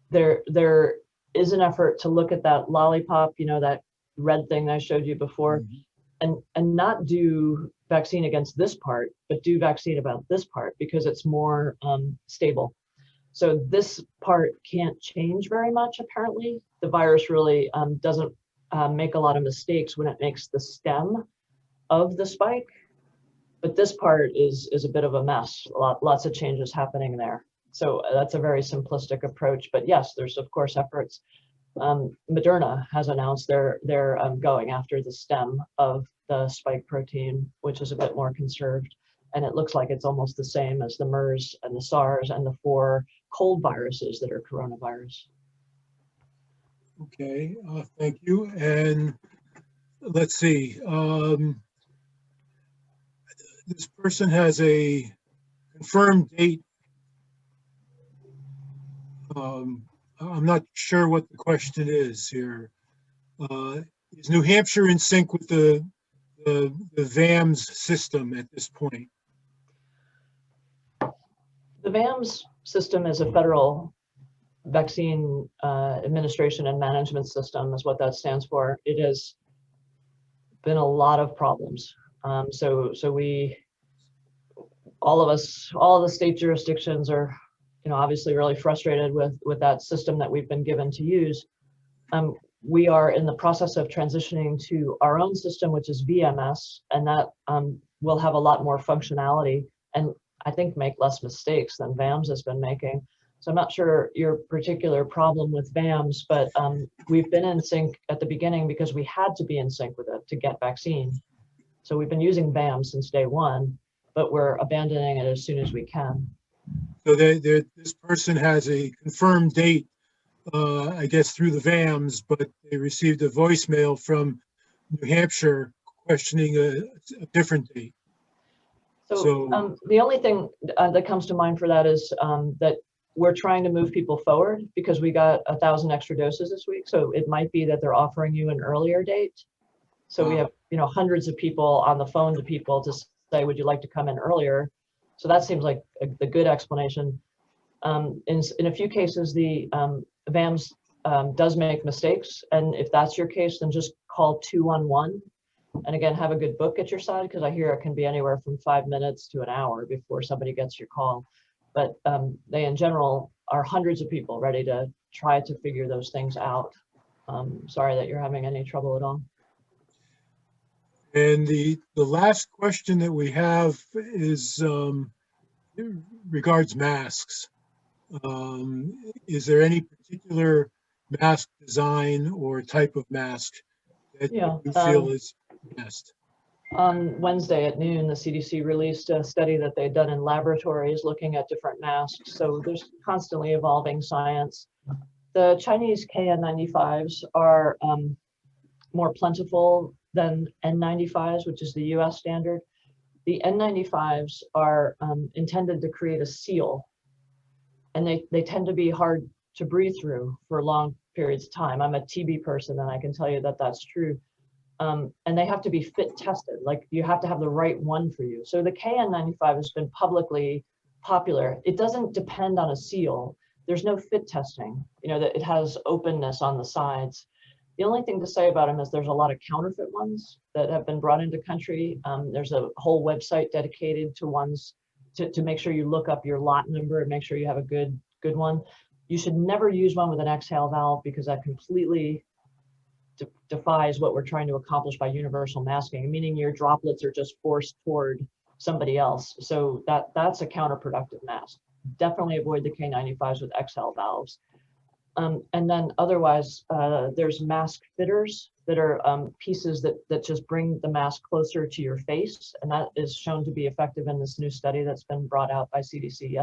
there is an effort to look at that lollipop, that red thing I showed you before, and not do vaccine against this part, but do vaccine about this part, because it's more stable. So this part can't change very much, apparently. The virus really doesn't make a lot of mistakes when it makes the stem of the spike, but this part is a bit of a mess. Lots of changes happening there. So that's a very simplistic approach, but yes, there's of course efforts. Moderna has announced they're going after the stem of the spike protein, which is a bit more conserved, and it looks like it's almost the same as the MERS and the SARS and the 4 cold viruses that are coronavirus.
Okay, thank you. And let's see, this person has a confirmed date. I'm not sure what the question is here. Is New Hampshire in sync with the VAMS system at this point?
The VAMS system is a federal vaccine administration and management system, is what that stands for. It has been a lot of problems. So we, all of the state jurisdictions are, obviously really frustrated with that system that we've been given to use. We are in the process of transitioning to our own system, which is VMS, and that will have a lot more functionality and I think make less mistakes than VAMS has been making. So I'm not sure your particular problem with VAMs, but we've been in sync at the beginning because we had to be in sync with it to get vaccine. So we've been using VAMs since day one, but we're abandoning it as soon as we can.
So this person has a confirmed date, I guess through the VAMs, but they received a voicemail from New Hampshire questioning a different date.
So the only thing that comes to mind for that is that we're trying to move people forward because we got 1,000 extra doses this week. So it might be that they're offering you an earlier date. So we have, hundreds of people on the phone to people to say, would you like to come in earlier? So that seems like the good explanation. In a few cases, the VAMS does make mistakes. And if that's your case, then just call 211. And again, have a good book at your side, because I hear it can be anywhere from 5 minutes to an hour before somebody gets your call. But they, in general, are hundreds of people ready to try to figure those things out. Sorry that you're having any trouble at all.
And the last question that we have is regards masks. Is there any particular mask design or type of mask that you feel is best?
On Wednesday at noon, the CDC released a study that they'd done in laboratories looking at different masks. So there's constantly evolving science. The Chinese KN95s are more plentiful than N95s, which is the US standard. The N95s are intended to create a seal, and they tend to be hard to breathe through for long periods of time. I'm a TB person, and I can tell you that that's true. And they have to be fit tested, like you have to have the right one for you. So the KN95 has been publicly popular. It doesn't depend on a seal. There's no fit testing, that it has openness on the sides. The only thing to say about them is there's a lot of counterfeit ones that have been brought into country. There's a whole website dedicated to ones to make sure you look up your lot number and make sure you have a good one. You should never use one with an exhale valve because that completely defies what we're trying to accomplish by universal masking, meaning your droplets are just forced toward somebody else. So that's a counterproductive mask. Definitely avoid the K95s with exhale valves. And then otherwise, there's mask fitters that are pieces that just bring the mask closer to your face. And that is shown to be effective in this new study that's been brought out by CDC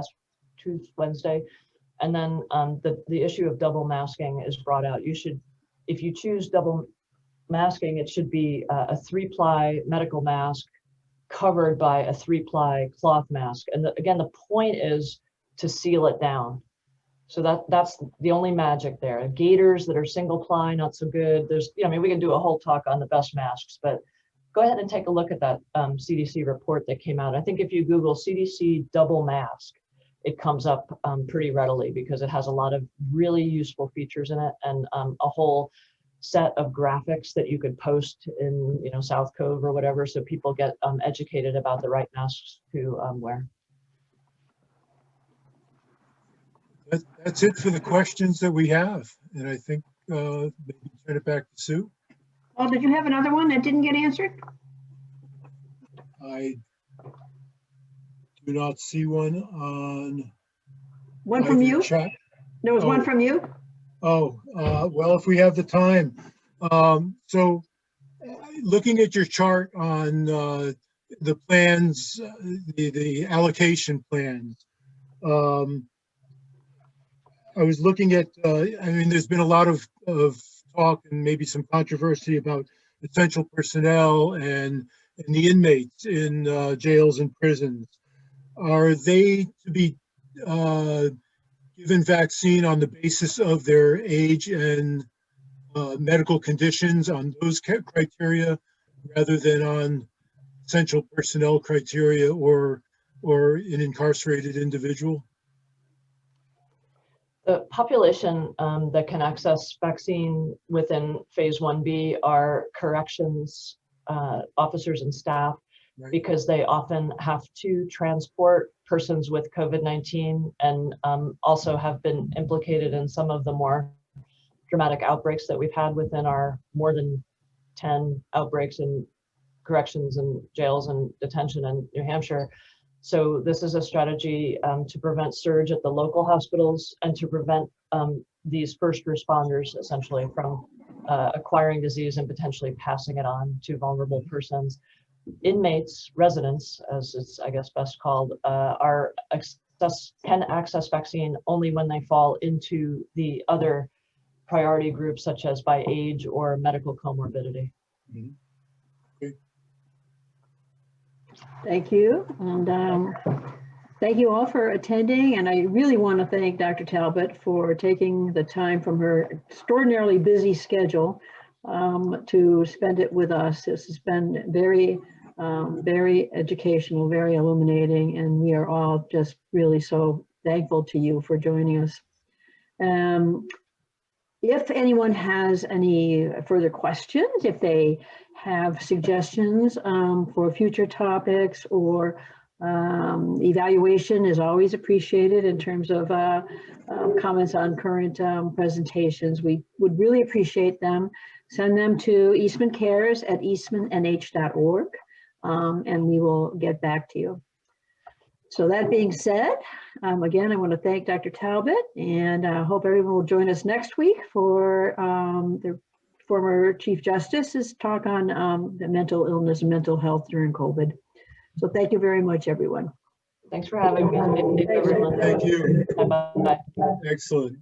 Wednesday. And then the issue of double masking is brought out. If you choose double masking, it should be a 3-ply medical mask covered by a 3-ply cloth mask. And again, the point is to seal it down. So that's the only magic there. Gaiters that are single-ply, not so good. We can do a whole talk on the best masks, but go ahead and take a look at that CDC report that came out. I think if you Google CDC double mask, it comes up pretty readily because it has a lot of really useful features in it and a whole set of graphics that you could post in South Cove or whatever, so people get educated about the right masks to wear.
That's it for the questions that we have, and I think maybe turn it back to Sue.
Oh, did you have another one that didn't get answered?
I do not see one on
One from you?
chat.
There was one from you?
Oh, well, if we have the time. So looking at your chart on the plans, the allocation plans, I was looking at, there's been a lot of talk and maybe some controversy about essential personnel and the inmates in jails and prisons. Are they to be given vaccine on the basis of their age and medical conditions on those criteria rather than on essential personnel criteria or an incarcerated individual?
The population that can access vaccine within phase 1B are corrections officers and staff, right, because they often have to transport persons with COVID-19 and also have been implicated in some of the more dramatic outbreaks that we've had within our more than 10 outbreaks in corrections and jails and detention in New Hampshire. So this is a strategy to prevent surge at the local hospitals and to prevent these first responders essentially from acquiring disease and potentially passing it on to vulnerable persons. Inmates, residents, as it's I guess best called, can access vaccine only when they fall into the other priority groups, such as by age or medical comorbidity.
Mhm. Okay.
Thank you. And thank you all for attending. And I really want to thank Dr. Talbot for taking the time from her extraordinarily busy schedule to spend it with us. This has been very, very educational, very illuminating, and we are all just really so thankful to you for joining us. If anyone has any further questions, if they have suggestions for future topics, or evaluation is always appreciated in terms of comments on current presentations, we would really appreciate them. Send them to Eastman Cares at eastmanh.org, and we will get back to you. So that being said, again, I want to thank Dr. Talbot, and I hope everyone will join us next week for the former Chief Justice's talk on the mental illness and mental health during COVID. So thank you very much, everyone.
Thanks for having me. Thank you, everyone.
Thank you.
Bye-bye.
Excellent.